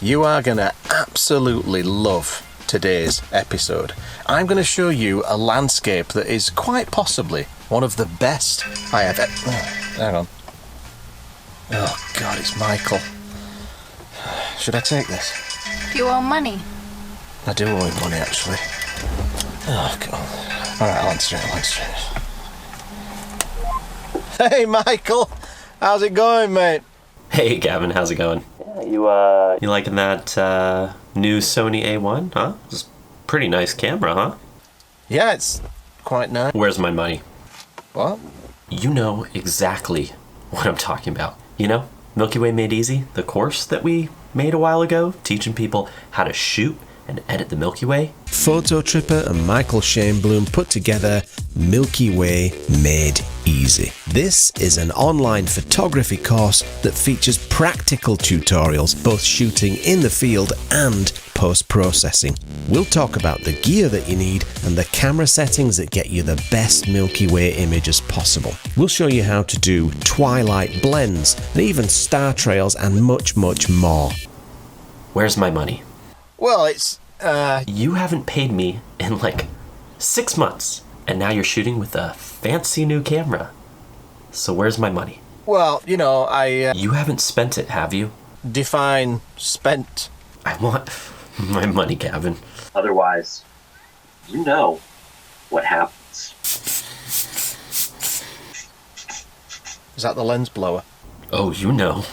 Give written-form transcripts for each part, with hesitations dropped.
You are going to absolutely love today's episode. I'm going to show you a landscape that is quite possibly one of the best I have ever... hang on. Oh, God, it's Michael. Should I take this? Do you owe money? I do owe him money, actually. Oh, God. All right, I'll answer it. Hey, Michael. How's it going, mate? Hey, Gavin. How's it going? You liking that new Sony A1, huh? It's a pretty nice camera, huh? Yeah, it's quite nice. Where's my money? What? You know exactly what I'm talking about. You know, Milky Way Made Easy, the course that we made a while ago, teaching people how to shoot and edit the Milky Way. Fototripper and Michael Shainblum put together Milky Way Made Easy. This is an online photography course that features practical tutorials, both shooting in the field and post-processing. We'll talk about the gear that you need and the camera settings that get you the best Milky Way images possible. We'll show you how to do twilight blends and even star trails and much, much more. Where's my money? Well, it's, You haven't paid me in like 6 months, and now you're shooting with a fancy new camera. So where's my money? Well, you know, You haven't spent it, have you? define spent. I want my money, Gavin. Otherwise, you know what happens. Is that the lens blower? Oh, you know.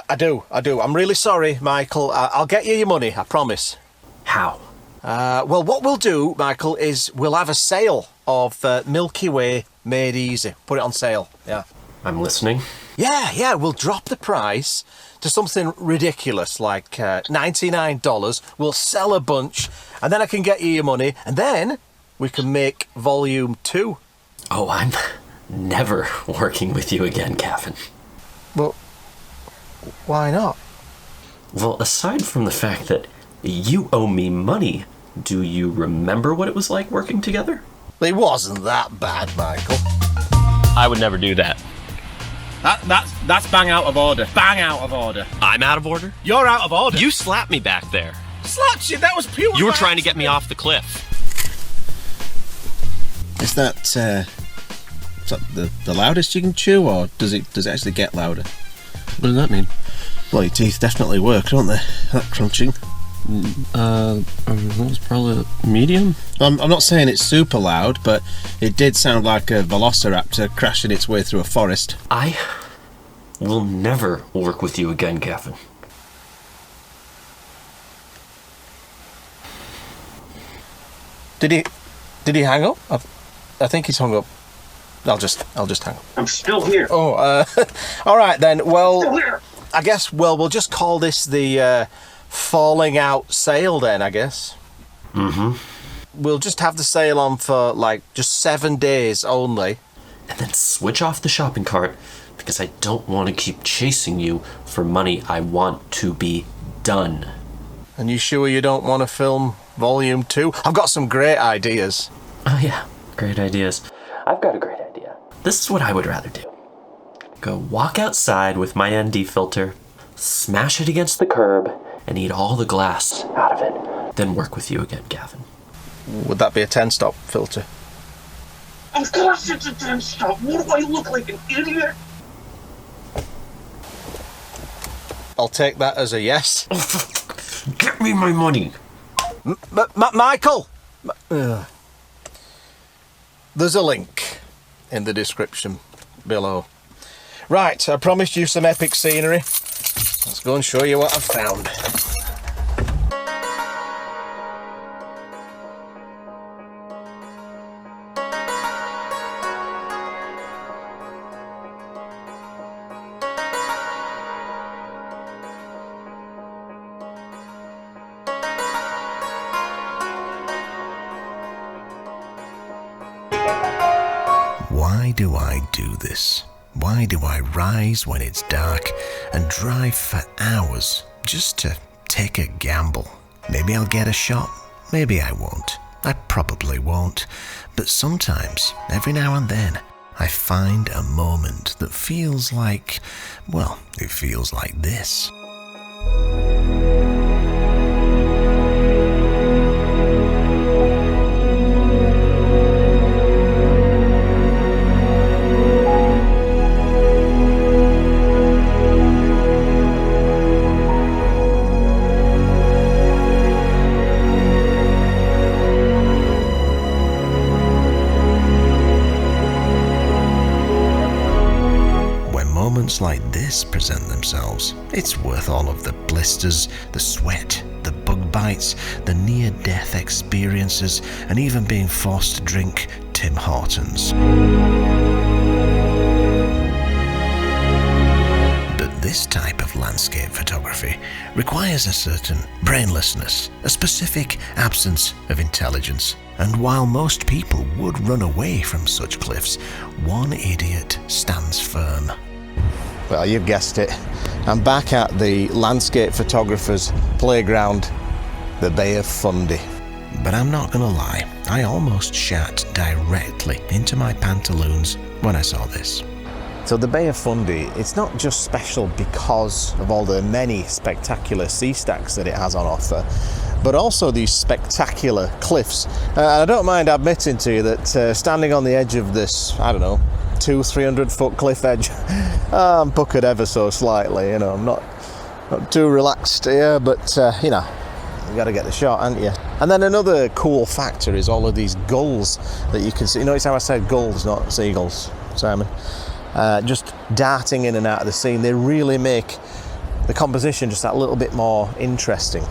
I do. I'm really sorry, Michael. I'll get you your money, I promise. How? Well, what we'll do, Michael, is we'll have a sale of Milky Way Made Easy. Put it on sale, yeah. I'm listening. Yeah, we'll drop the price to something ridiculous like $99. We'll sell a bunch, and then I can get you your money, and then we can make volume 2. Oh, I'm never working with you again, Gavin. Well, why not? Well, aside from the fact that you owe me money, do you remember what it was like working together? It wasn't that bad, Michael. I would never do that. That's bang out of order. Bang out of order. I'm out of order? You're out of order. You slapped me back there. Slapped you? That was pure. You were trying to get me off the cliff. Is that the loudest you can chew, or does it actually get louder? What does that mean? Well, your teeth definitely work, don't they? That crunching. That was probably medium. I'm not saying it's super loud, but it did sound like a velociraptor crashing its way through a forest. I will never work with you again, Gavin. Did he hang up? I think he's hung up. I'll just hang up. I'm still here. Oh, all right then. Well, Still here. I guess. Well, we'll just call this the falling out sale then. I guess. Mm-hmm. We'll just have the sale on for like just 7 days only. And then switch off the shopping cart, because I don't want to keep chasing you for money I want to be done. And you sure you don't want to film volume 2? I've got some great ideas. Oh yeah, great ideas. I've got a great idea. This is what I would rather do. Go walk outside with my ND filter, smash it against the curb, and eat all the glass out of it. Then work with you again, Gavin. Would that be a 10-stop filter? Of course it's a 10-stop. What do I look like, an idiot? I'll take that as a yes. Get me my money! Michael! There's a link in the description below. Right, I promised you some epic scenery. Let's go and show you what I've found. Why do I do this? Why do I rise when it's dark and drive for hours just to take a gamble? Maybe I'll get a shot, maybe I won't. I probably won't. But sometimes, every now and then, I find a moment that feels like, well, it feels like this. It's worth all of the blisters, the sweat, the bug bites, the near-death experiences, and even being forced to drink Tim Hortons. But this type of landscape photography requires a certain brainlessness, a specific absence of intelligence. And while most people would run away from such cliffs, one idiot stands firm. Well, you've guessed it. I'm back at the landscape photographer's playground, the Bay of Fundy. But I'm not gonna lie, I almost shat directly into my pantaloons when I saw this. So the Bay of Fundy, it's not just special because of all the many spectacular sea stacks that it has on offer, but also these spectacular cliffs. I don't mind admitting to you that standing on the edge of this, 200-300 foot cliff edge, I'm puckered ever so slightly. I'm not too relaxed here, but you got to get the shot, haven't you? And then another cool factor is all of these gulls that you can see. Notice how I said gulls, not seagulls, Simon. Just darting in and out of the scene. They really make the composition just that little bit more interesting.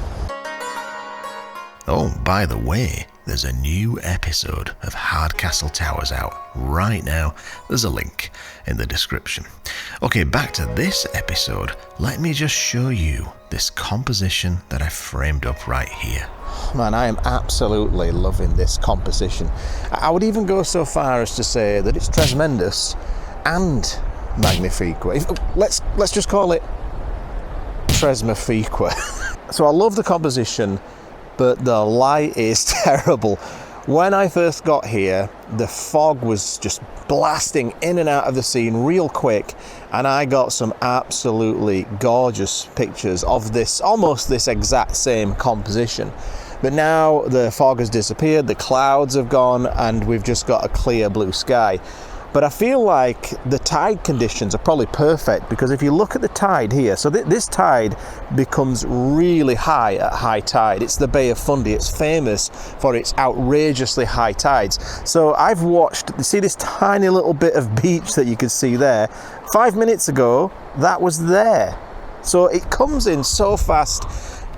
Oh, by the way, there's a new episode of Hardcastle Towers out right now. There's a link in the description. Okay, back to this episode. Let me just show you this composition that I framed up right here. Man, I am absolutely loving this composition. I would even go so far as to say that it's tremendous and magnifique. Let's just call it Tresmafique. So I love the composition, but the light is terrible. When I first got here, the fog was just blasting in and out of the scene real quick, and I got some absolutely gorgeous pictures of this, almost this exact same composition. But now the fog has disappeared, the clouds have gone, and we've just got a clear blue sky. But I feel like the tide conditions are probably perfect, because if you look at the tide here, so this tide becomes really high at high tide. It's the Bay of Fundy. It's famous for its outrageously high tides. So I've watched, you see this tiny little bit of beach that you can see there? 5 minutes ago, that was there. So it comes in so fast,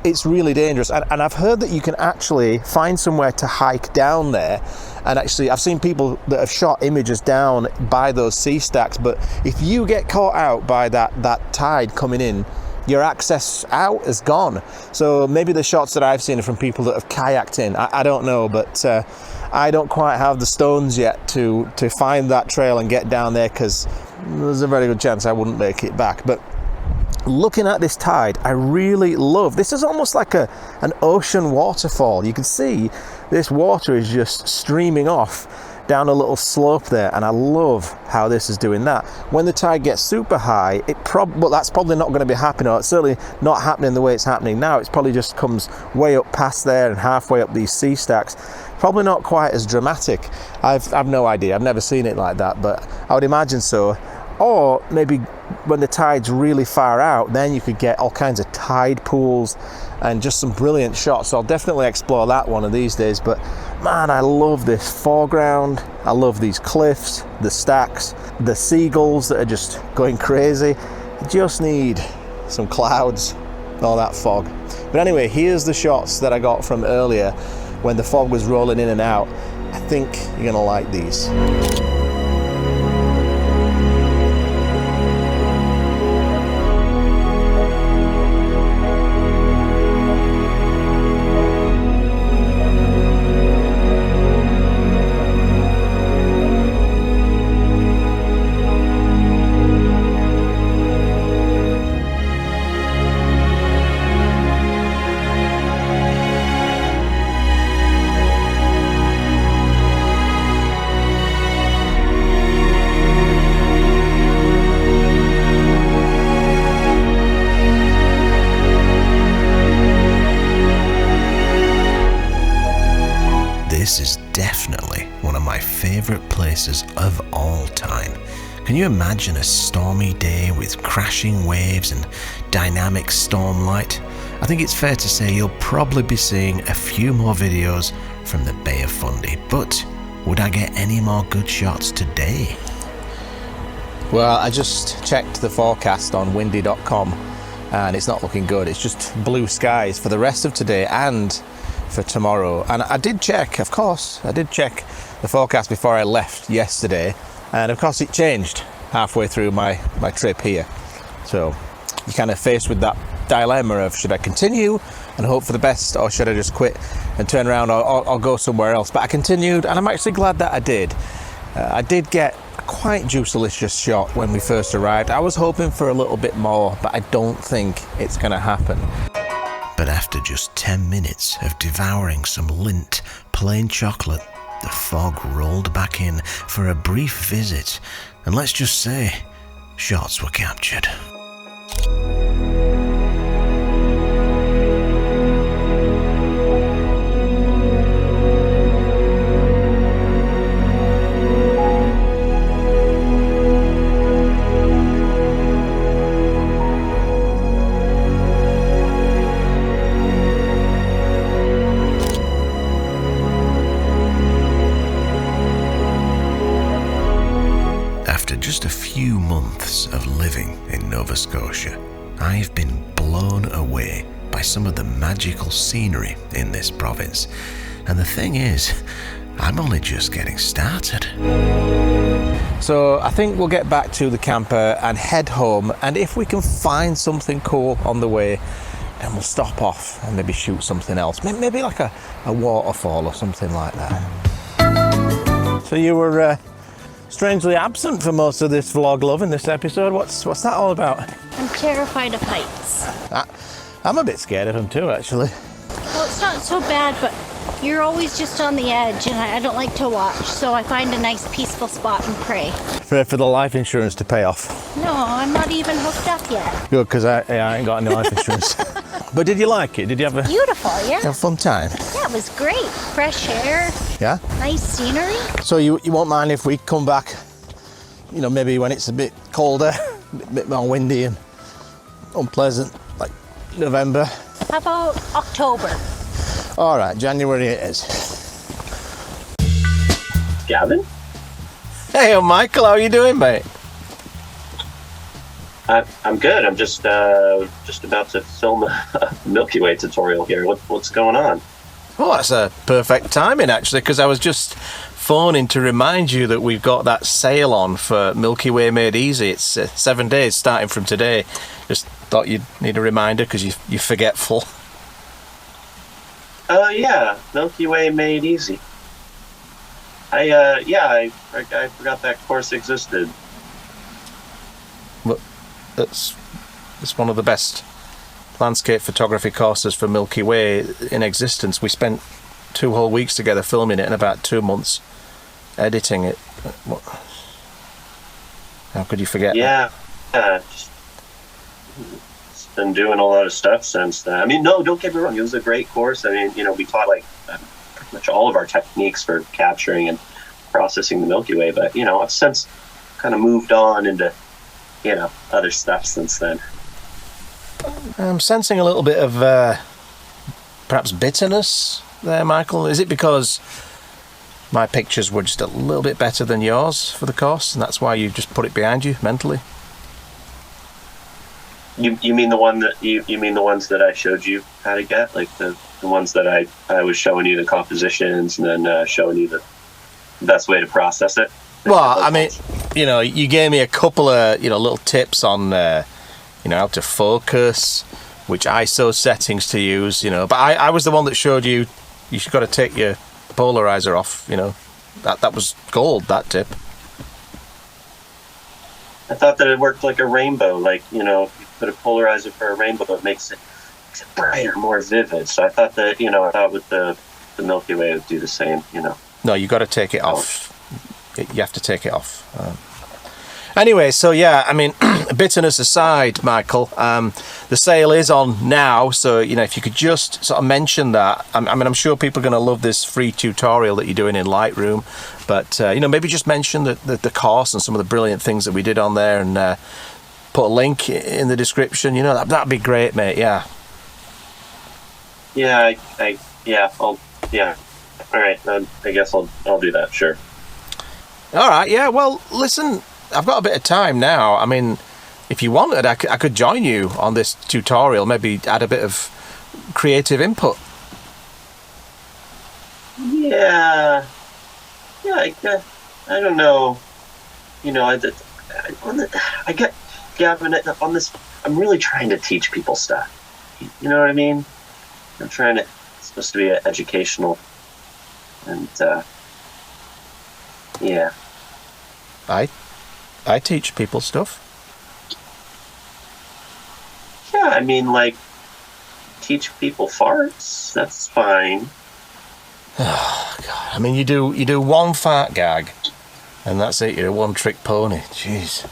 it's really dangerous. And I've heard that you can actually find somewhere to hike down there. And actually, I've seen people that have shot images down by those sea stacks, but if you get caught out by that tide coming in, your access out is gone. So maybe the shots that I've seen are from people that have kayaked in. I don't know, but I don't quite have the stones yet to find that trail and get down there, because there's a very good chance I wouldn't make it back. But looking at this tide, I really love. This is almost like an ocean waterfall. You can see this water is just streaming off down a little slope there, and I love how this is doing that. When the tide gets super high, well, that's probably not going to be happening, or it's certainly not happening the way it's happening now. It's probably just comes way up past there and halfway up these sea stacks. Probably not quite as dramatic. I've no idea. I've never seen it like that, but I would imagine so. Or maybe when the tide's really far out, then you could get all kinds of tide pools and just some brilliant shots. So I'll definitely explore that one of these days. But man, I love this foreground. I love these cliffs, the stacks, the seagulls that are just going crazy. You just need some clouds, all that fog. But anyway, here's the shots that I got from earlier when the fog was rolling in and out. I think you're gonna like these. This is definitely one of my favourite places of all time. Can you imagine a stormy day with crashing waves and dynamic storm light? I think it's fair to say you'll probably be seeing a few more videos from the Bay of Fundy, but would I get any more good shots today? Well, I just checked the forecast on windy.com, and it's not looking good. It's just blue skies for the rest of today and for tomorrow. And I did check, of course, the forecast before I left yesterday, and of course it changed halfway through my trip here. So you're kind of faced with that dilemma of, should I continue and hope for the best, or should I just quit and turn around or go somewhere else? But I continued, and I'm actually glad that I did. I did get a quite juicelicious shot when we first arrived. I was hoping for a little bit more, but I don't think it's going to happen. But after just 10 minutes of devouring some Lindt plain chocolate, the fog rolled back in for a brief visit, and let's just say, shots were captured. After just a few months of living in Nova Scotia, I've been blown away by some of the magical scenery in this province. And the thing is, I'm only just getting started. So I think we'll get back to the camper and head home, and if we can find something cool on the way, then we'll stop off and maybe shoot something else. Maybe like a waterfall or something like that. So you were strangely absent for most of this vlog, love, in this episode. What's that all about? I'm terrified of heights. I'm a bit scared of them too, actually. Well, it's not so bad, but you're always just on the edge, and I don't like to watch, so I find a nice peaceful spot and pray. For the life insurance to pay off. No, I'm not even hooked up yet. Good, because I ain't got any life insurance. But did you like it? Did you have a Beautiful, yeah. have a fun time? Yeah, it was great. Fresh air, Yeah? nice scenery. So you won't mind if we come back, maybe when it's a bit colder, a bit more windy and unpleasant, like November? How about October? All right, January it is. Gavin? Hey, Michael, how are you doing, mate? I'm good. I'm just about to film a Milky Way tutorial here. What's going on? Well, that's a perfect timing, actually, because I was just phoning to remind you that we've got that sale on for Milky Way Made Easy. It's 7 days starting from today. Just thought you'd need a reminder because you're forgetful. Yeah, Milky Way Made Easy. I forgot that course existed. But it's one of the best landscape photography courses for Milky Way in existence. We spent 2 whole weeks together filming it and about 2 months editing it. How could you forget? Yeah, just been doing a lot of stuff since then. I mean, no, don't get me wrong. It was a great course. I mean, we taught pretty much all of our techniques for capturing and processing the Milky Way, but I've since kind of moved on into other stuff since then. I'm sensing a little bit of perhaps bitterness there, Michael. Is it because my pictures were just a little bit better than yours for the course, and that's why you just put it behind you mentally? You mean the ones that I showed you how to get, like the ones that I was showing you the compositions and then showing you the best way to process it? Well, I mean, you gave me a couple of little tips on how to focus, which ISO settings to use, but I was the one that showed you got to take your polarizer off. That was gold, that tip. I thought that it worked like a rainbow, like if you put a polarizer for a rainbow, it makes it brighter, more vivid. So I thought that with the Milky Way it would do the same. No, you got to take it off. You have to take it off. Anyway, so yeah, I mean, bitterness aside, Michael, the sale is on now, so if you could just sort of mention that. I mean, I'm sure people are going to love this free tutorial that you're doing in Lightroom, but maybe just mention the course and some of the brilliant things that we did on there, and put a link in the description. That'd be great, mate. Yeah. Yeah, All right, I guess I'll do that. Sure. All right. Yeah. Well, listen, I've got a bit of time now. I mean, if you wanted, I could join you on this tutorial, maybe add a bit of creative input. Yeah, I don't know. You know, I get Gavin on this. I'm really trying to teach people stuff. You know what I mean? I'm trying to. It's supposed to be educational, and yeah. I teach people stuff. Yeah, I mean, like, teach people farts. That's fine. Oh, God. I mean, you do one fart gag, and that's it. You're a one-trick pony. Jeez.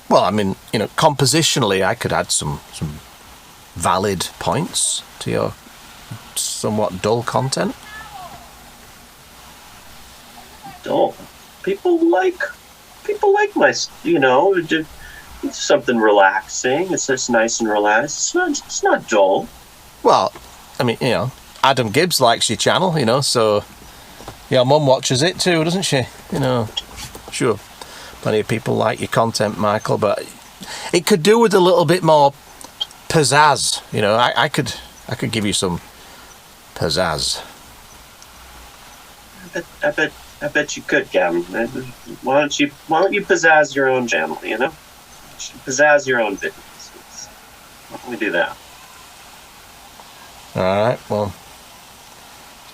Well, I mean, you know, compositionally, I could add some valid points to your somewhat dull content. Dull. People like my, you know, it's something relaxing. It's just nice and relaxed. It's not dull. Well, I mean, you know, Adam Gibbs likes your channel, you know, so your mum watches it too, doesn't she? You know, sure, plenty of people like your content, Michael, but it could do with a little bit more pizzazz. You know, I could give you some pizzazz. I bet you could, Gavin. Why don't you pizzazz your own channel? You know, pizzazz your own videos. Why don't we do that? All right. Well,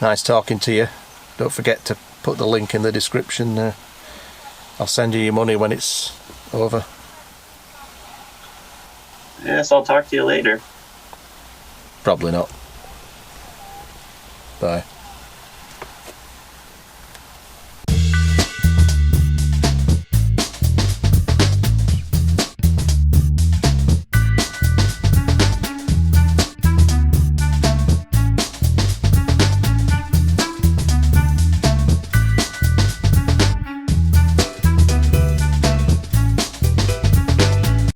nice talking to you. Don't forget to put the link in the description. I'll send you your money when it's over. Yes, I'll talk to you later. Probably not. Bye.